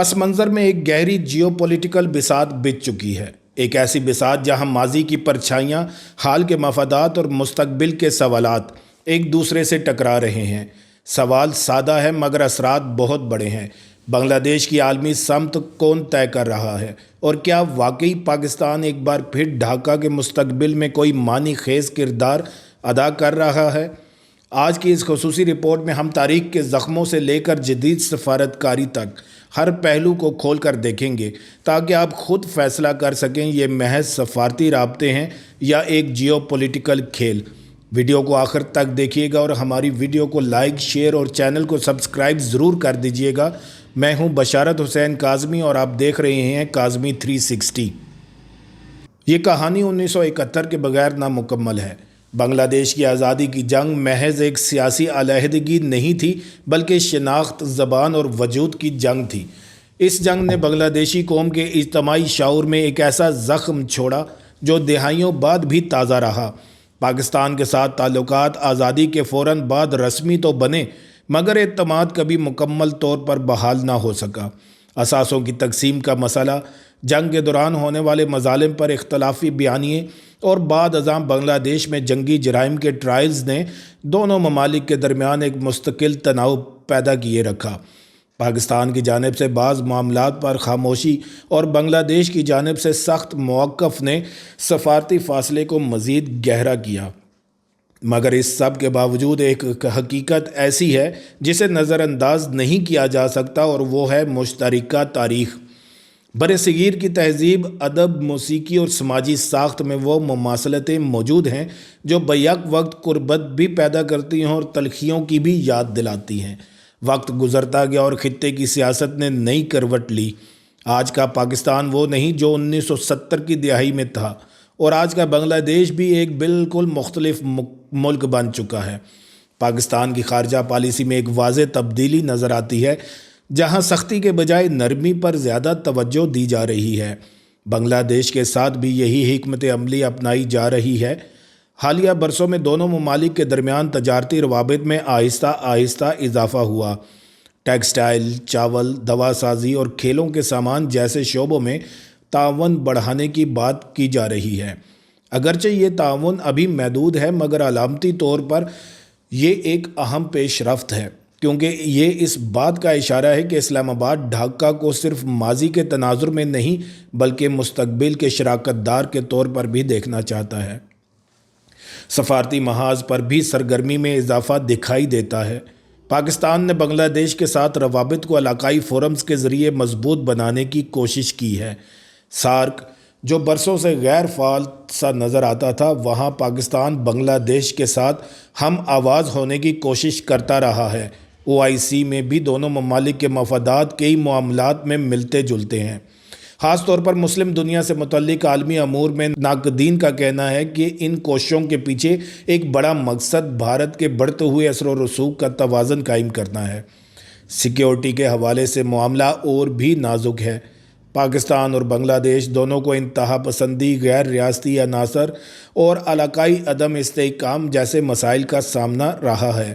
پس منظر میں ایک گہری جیو پولیٹیکل بساط بچ چکی ہے، ایک ایسی بساط جہاں ماضی کی پرچھائیاں، حال کے مفادات اور مستقبل کے سوالات ایک دوسرے سے ٹکرا رہے ہیں۔ سوال سادہ ہے مگر اثرات بہت بڑے ہیں۔ بنگلہ دیش کی عالمی سمت کون طے کر رہا ہے، اور کیا واقعی پاکستان ایک بار پھر ڈھاکہ کے مستقبل میں کوئی معنی خیز کردار ادا کر رہا ہے؟ آج کی اس خصوصی رپورٹ میں ہم تاریخ کے زخموں سے لے کر جدید سفارتکاری تک ہر پہلو کو کھول کر دیکھیں گے، تاکہ آپ خود فیصلہ کر سکیں یہ محض سفارتی رابطے ہیں یا ایک جیو پولیٹیکل کھیل۔ ویڈیو کو آخر تک دیکھیے گا اور ہماری ویڈیو کو لائک، شیئر اور چینل کو سبسکرائب ضرور کر دیجیے گا۔ میں ہوں بشارت حسین کاظمی اور آپ دیکھ رہے ہیں کاظمی 360۔ یہ کہانی 1971 کے بغیر نامکمل ہے۔ بنگلہ دیش کی آزادی کی جنگ محض ایک سیاسی علیحدگی نہیں تھی، بلکہ شناخت، زبان اور وجود کی جنگ تھی۔ اس جنگ نے بنگلہ دیشی قوم کے اجتماعی شعور میں ایک ایسا زخم چھوڑا جو دہائیوں بعد بھی تازہ رہا۔ پاکستان کے ساتھ تعلقات آزادی کے فوراً بعد رسمی تو بنے، مگر اعتماد کبھی مکمل طور پر بحال نہ ہو سکا۔ اثاثوں کی تقسیم کا مسئلہ، جنگ کے دوران ہونے والے مظالم پر اختلافی بیانیے اور بعد ازاں بنگلہ دیش میں جنگی جرائم کے ٹرائلز نے دونوں ممالک کے درمیان ایک مستقل تناؤ پیدا کیے رکھا۔ پاکستان کی جانب سے بعض معاملات پر خاموشی اور بنگلہ دیش کی جانب سے سخت موقف نے سفارتی فاصلے کو مزید گہرا کیا۔ مگر اس سب کے باوجود ایک حقیقت ایسی ہے جسے نظر انداز نہیں کیا جا سکتا، اور وہ ہے مشترکہ تاریخ۔ برصغیر کی تہذیب، ادب، موسیقی اور سماجی ساخت میں وہ مماثلتیں موجود ہیں جو بیک وقت قربت بھی پیدا کرتی ہیں اور تلخیوں کی بھی یاد دلاتی ہیں۔ وقت گزرتا گیا اور خطے کی سیاست نے نئی کروٹ لی۔ آج کا پاکستان وہ نہیں جو 1970 کی دہائی میں تھا، اور آج کا بنگلہ دیش بھی ایک بالکل مختلف ملک بن چکا ہے۔ پاکستان کی خارجہ پالیسی میں ایک واضح تبدیلی نظر آتی ہے، جہاں سختی کے بجائے نرمی پر زیادہ توجہ دی جا رہی ہے۔ بنگلہ دیش کے ساتھ بھی یہی حکمت عملی اپنائی جا رہی ہے۔ حالیہ برسوں میں دونوں ممالک کے درمیان تجارتی روابط میں آہستہ آہستہ اضافہ ہوا۔ ٹیکسٹائل، چاول، دوا سازی اور کھیلوں کے سامان جیسے شعبوں میں تعاون بڑھانے کی بات کی جا رہی ہے۔ اگرچہ یہ تعاون ابھی محدود ہے، مگر علامتی طور پر یہ ایک اہم پیش رفت ہے، کیونکہ یہ اس بات کا اشارہ ہے کہ اسلام آباد ڈھاکہ کو صرف ماضی کے تناظر میں نہیں بلکہ مستقبل کے شراکت دار کے طور پر بھی دیکھنا چاہتا ہے۔ سفارتی محاذ پر بھی سرگرمی میں اضافہ دکھائی دیتا ہے۔ پاکستان نے بنگلہ دیش کے ساتھ روابط کو علاقائی فورمز کے ذریعے مضبوط بنانے کی کوشش کی ہے۔ سارک، جو برسوں سے غیر فعال سا نظر آتا تھا، وہاں پاکستان بنگلہ دیش کے ساتھ ہم آواز ہونے کی کوشش کرتا رہا ہے۔ OIC میں بھی دونوں ممالک کے مفادات کئی معاملات میں ملتے جلتے ہیں۔ خاص طور پر مسلم دنیا سے متعلق عالمی امور میں ناقدین کا کہنا ہے کہ ان کوششوں کے پیچھے ایک بڑا مقصد بھارت کے بڑھتے ہوئے اثر و رسوخ کا توازن قائم کرنا ہے۔ سیکیورٹی کے حوالے سے معاملہ اور بھی نازک ہے۔ پاکستان اور بنگلہ دیش دونوں کو انتہا پسندی، غیر ریاستی عناصر اور علاقائی عدم استحکام جیسے مسائل کا سامنا رہا ہے،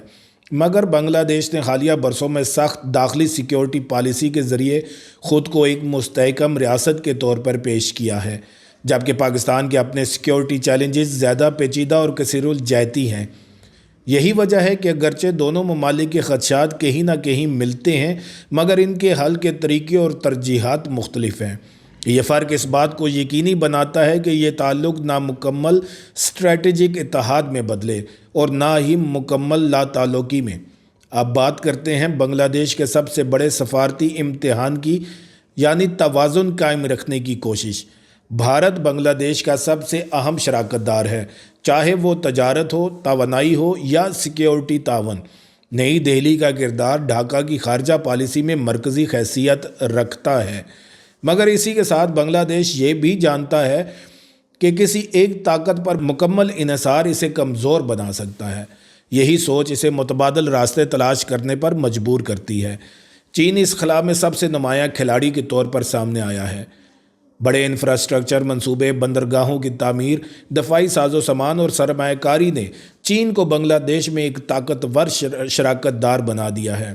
مگر بنگلہ دیش نے حالیہ برسوں میں سخت داخلی سیکیورٹی پالیسی کے ذریعے خود کو ایک مستحکم ریاست کے طور پر پیش کیا ہے، جبکہ پاکستان کے اپنے سیکیورٹی چیلنجز زیادہ پیچیدہ اور کثیر الجہتی ہیں۔ یہی وجہ ہے کہ اگرچہ دونوں ممالک کے خدشات کہیں نہ کہیں ملتے ہیں، مگر ان کے حل کے طریقے اور ترجیحات مختلف ہیں۔ یہ فرق اس بات کو یقینی بناتا ہے کہ یہ تعلق نہ مکمل اسٹریٹجک اتحاد میں بدلے اور نہ ہی مکمل لا تعلقی میں۔ اب بات کرتے ہیں بنگلہ دیش کے سب سے بڑے سفارتی امتحان کی، یعنی توازن قائم رکھنے کی کوشش۔ بھارت بنگلہ دیش کا سب سے اہم شراکت دار ہے، چاہے وہ تجارت ہو، توانائی ہو یا سیکیورٹی تعاون۔ نئی دہلی کا کردار ڈھاکہ کی خارجہ پالیسی میں مرکزی حیثیت رکھتا ہے، مگر اسی کے ساتھ بنگلہ دیش یہ بھی جانتا ہے کہ کسی ایک طاقت پر مکمل انحصار اسے کمزور بنا سکتا ہے۔ یہی سوچ اسے متبادل راستے تلاش کرنے پر مجبور کرتی ہے۔ چین اس خلا میں سب سے نمایاں کھلاڑی کے طور پر سامنے آیا ہے۔ بڑے انفراسٹرکچر منصوبے، بندرگاہوں کی تعمیر، دفاعی ساز و سامان اور سرمایہ کاری نے چین کو بنگلہ دیش میں ایک طاقتور شراکت دار بنا دیا ہے۔